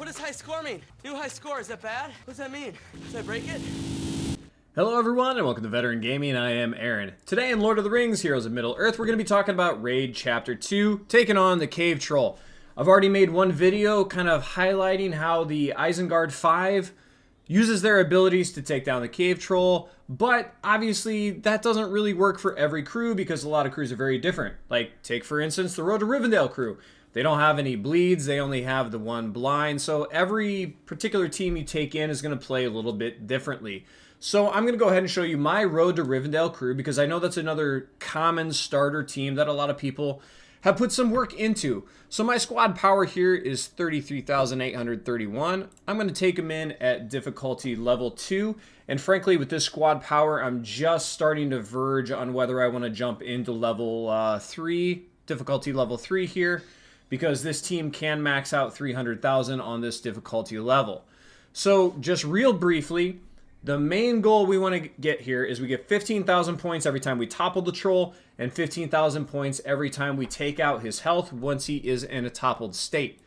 What does high score mean? New high score, is that bad? What does that mean? Should I break it? Hello everyone and welcome to Veteran Gaming. I am Aaron. Today in Lord of the Rings, Heroes of Middle-earth, we're going to be talking about Raid Chapter 2, taking on the Cave Troll. I've already made one video kind of highlighting how the Isengard 5 uses their abilities to take down the Cave Troll, but obviously that doesn't really work for every crew because a lot of crews are very different. Like, take for instance the Road to Rivendell crew. They don't have any bleeds, they only have the one blind, so every particular team you take in is going to play a little bit differently. So I'm going to go ahead and show you my Road to Rivendell crew because I know that's another common starter team that a lot of people have put some work into. So my squad power here is 33,831. I'm going to take them in at difficulty level 2. And frankly, with this squad power, I'm just starting to verge on whether I want to jump into level 3, difficulty level 3 here, because this team can max out 300,000 on this difficulty level. So just real briefly, the main goal we want to get here is we get 15,000 points every time we topple the troll and 15,000 points every time we take out his health once he is in a toppled state.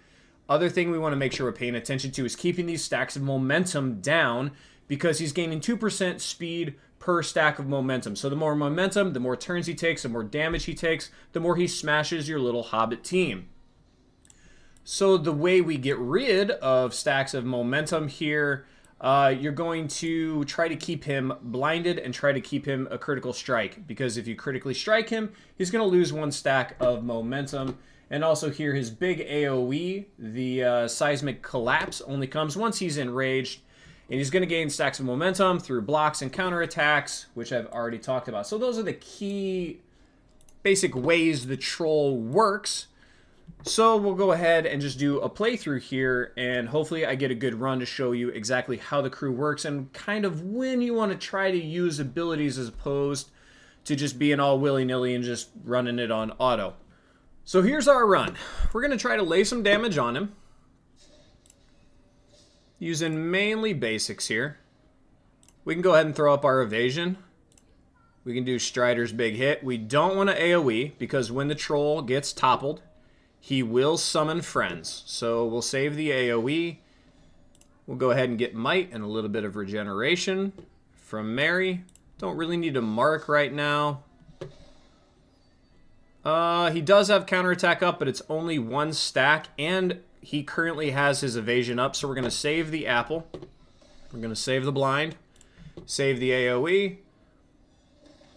Other thing we want to make sure we're paying attention to is keeping these stacks of momentum down because he's gaining 2% speed per stack of momentum. So the more momentum, the more turns he takes, the more damage he takes, the more he smashes your little hobbit team. So the way we get rid of stacks of momentum here, you're going to try to keep him blinded and try to keep him a critical strike, because if you critically strike him, he's going to lose one stack of momentum. And also here, his big AoE, the seismic collapse, only comes once he's enraged, and he's going to gain stacks of momentum through blocks and counterattacks, which I've already talked about. So those are the key basic ways the troll works. So we'll go ahead and just do a playthrough here, and hopefully I get a good run to show you exactly how the crew works and kind of when you want to try to use abilities as opposed to just being all willy-nilly and just running it on auto. So here's our run. We're going to try to lay some damage on him, using mainly basics here. We can go ahead and throw up our evasion. We can do Strider's big hit. We don't want to AoE because when the troll gets toppled, he will summon friends. So we'll save the AoE. We'll go ahead and get might and a little bit of regeneration from Mary. Don't really need to mark right now. He does have counterattack up, but it's only one stack, and he currently has his evasion up, so we're going to save the apple. We're going to save the blind. Save the AoE.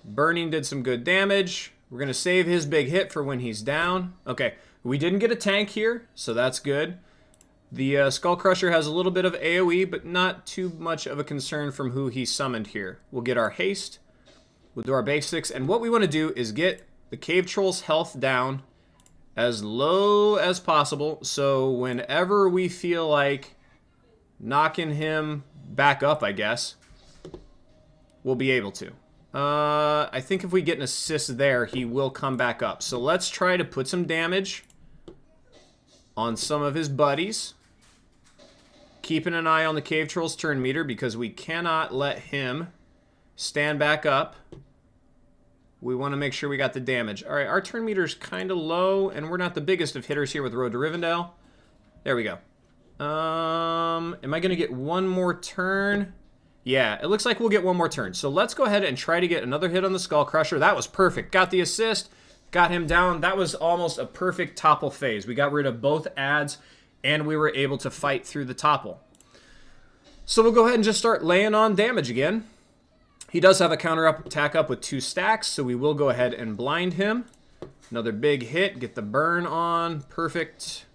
Burning did some good damage. We're going to save his big hit for when he's down. Okay. We didn't get a tank here, so that's good. The Skull Crusher has a little bit of AoE, but not too much of a concern from who he summoned here. We'll get our haste. We'll do our basics. And what we want to do is get the Cave Troll's health down as low as possible. So whenever we feel like knocking him back up, I guess, we'll be able to. I think if we get an assist there, he will come back up. So let's try to put some damage on some of his buddies. Keeping an eye on the Cave Troll's turn meter because we cannot let him stand back up. We want to make sure we got the damage. All right, our turn meter's kind of low, and we're not the biggest of hitters here with Road to Rivendell. There we go. Am I going to get one more turn? Yeah, it looks like we'll get one more turn. So let's go ahead and try to get another hit on the Skull Crusher. That was perfect. Got the assist. Got him down. That was almost a perfect topple phase. We got rid of both adds, and we were able to fight through the topple. So we'll go ahead and just start laying on damage again. He does have a counterattack up with 2 stacks, so we will go ahead and blind him. Another big hit. Get the burn on. Perfect.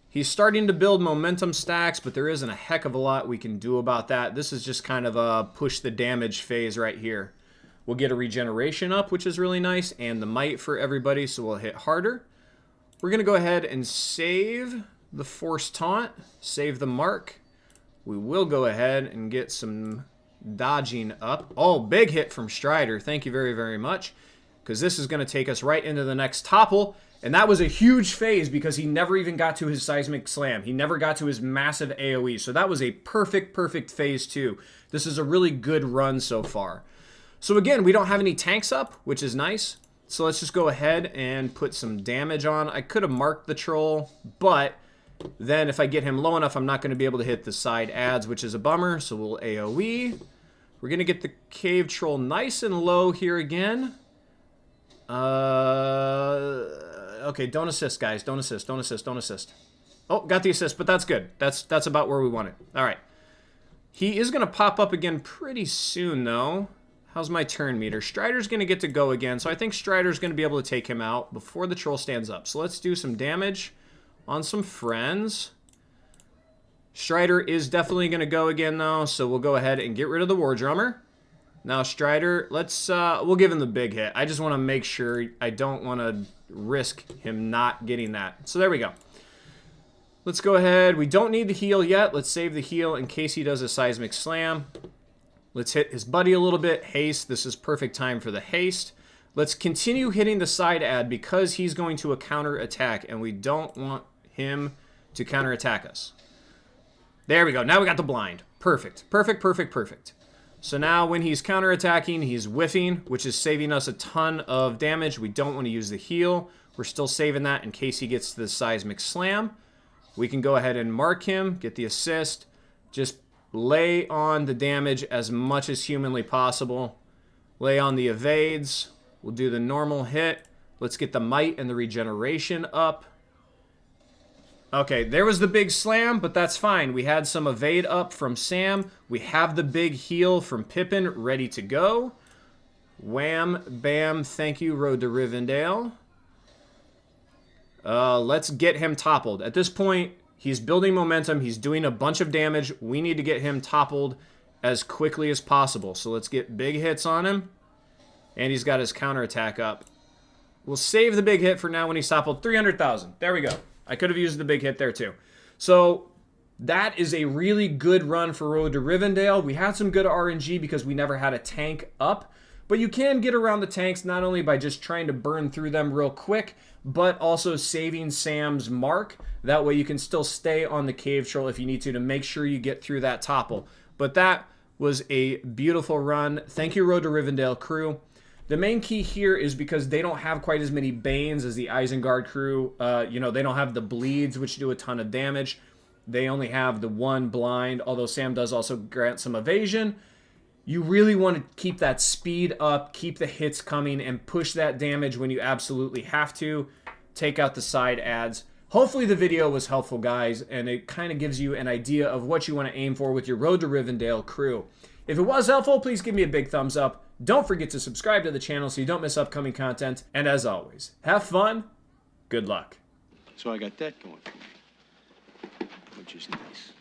He's starting to build momentum stacks, but there isn't a heck of a lot we can do about that. This is just kind of a push the damage phase right here. We'll get a regeneration up, which is really nice, and the might for everybody, so we'll hit harder. We're going to go ahead and save the Force Taunt, save the mark. We will go ahead and get some dodging up. Oh, big hit from Strider. Thank you very, very much, because this is going to take us right into the next topple. And that was a huge phase because he never even got to his Seismic Slam. He never got to his massive AoE. So that was a perfect phase 2. This is a really good run so far. So again, we don't have any tanks up, which is nice. So let's just go ahead and put some damage on. I could have marked the troll, but Then if I get him low enough, I'm not going to be able to hit the side adds, which is a bummer. So we'll AoE. We're going to get the cave troll nice and low here again. Okay, don't assist, guys. Don't assist, don't assist, don't assist. Oh, got the assist, but that's good. That's about where we want it. All right. He is going to pop up again pretty soon, though. How's my turn meter? Strider's going to get to go again, so I think Strider's going to be able to take him out before the troll stands up. So let's do some damage on some friends. Strider is definitely going to go again, though, so we'll go ahead and get rid of the War Drummer. Now, Strider, we'll give him the big hit. I just want to make sure. I don't want to risk him not getting that. So there we go. Let's go ahead. We don't need the heal yet. Let's save the heal in case he does a seismic slam. Let's hit his buddy a little bit. Haste. This is perfect time for the haste. Let's continue hitting the side ad because he's going to a counter attack, and we don't want him to counter attack us. There we go. Now we got the blind. Perfect. Perfect, perfect, perfect. So now when he's counter attacking, he's whiffing, which is saving us a ton of damage. We don't want to use the heal. We're still saving that in case he gets the seismic slam. We can go ahead and mark him, get the assist, just lay on the damage as much as humanly possible. Lay on the evades. We'll do the normal hit. Let's get the might and the regeneration up. Okay, there was the big slam, but that's fine. We had some evade up from Sam. We have the big heal from Pippin ready to go. Wham, bam, thank you, Road to Rivendell. Let's get him toppled. At this point, he's building momentum. He's doing a bunch of damage. We need to get him toppled as quickly as possible. So let's get big hits on him. And he's got his counterattack up. We'll save the big hit for now when he's toppled. 300,000. There we go. I could have used the big hit there too. So that is a really good run for Road to Rivendell. We had some good RNG because we never had a tank up. But you can get around the tanks not only by just trying to burn through them real quick, but also saving Sam's mark. That way you can still stay on the cave troll if you need to make sure you get through that topple. But that was a beautiful run. Thank you, Road to Rivendell crew. The main key here is because they don't have quite as many Banes as the Isengard crew. They don't have the bleeds, which do a ton of damage. They only have the one blind, although Sam does also grant some evasion. You really want to keep that speed up, keep the hits coming, and push that damage when you absolutely have to. Take out the side adds. Hopefully the video was helpful, guys, and it kind of gives you an idea of what you want to aim for with your Road to Rivendell crew. If it was helpful, please give me a big thumbs up. Don't forget to subscribe to the channel so you don't miss upcoming content. And as always, have fun. Good luck. So I got that going for me, which is nice.